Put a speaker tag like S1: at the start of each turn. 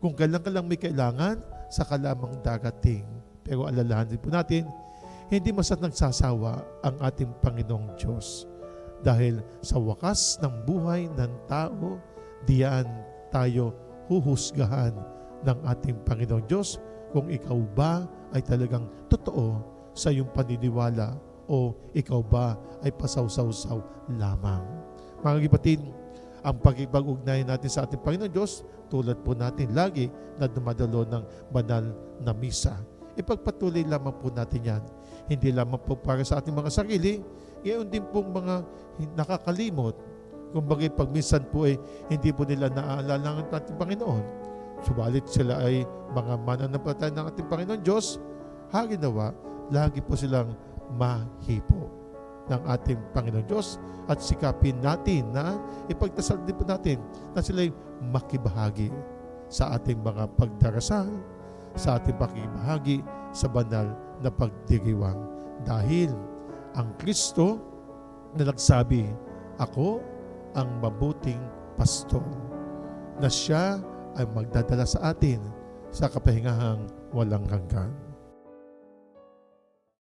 S1: Kung kailan ka lang may kailangan, saka lamang darating. Pero alalahanin po natin, hindi masat nagsasawa ang ating Panginoong Diyos. Dahil sa wakas ng buhay ng tao, diyan tayo huhusgahan ng ating Panginoong Diyos kung ikaw ba ay talagang totoo sa iyong paniniwala o ikaw ba ay pasawsaw-saw lamang. Mga kapatid, ang pagkipag-ugnayan natin sa ating Panginoon Diyos, tulad po natin lagi na dumadalo ng banal na misa. Ipagpatuloy lamang po natin yan. Hindi lamang po para sa ating mga sarili, ngayon din pong mga nakakalimot. Kumbaga pag minsan po ay hindi po nila naaalala ng ating Panginoon. Subalit sila ay mga mananampalataya ng ating Panginoon Diyos, haginawa, lagi po silang mahipo ng ating Panginoon Diyos at sikapin natin na ipagdasal din po natin na sila'y makibahagi sa ating mga pagdarasal, sa ating pakibahagi sa banal na pagdiriwang. Dahil ang Kristo na nagsabi, ako ang mabuting pastor, na siya ay magdadala sa atin sa kapahingahang walang hanggan.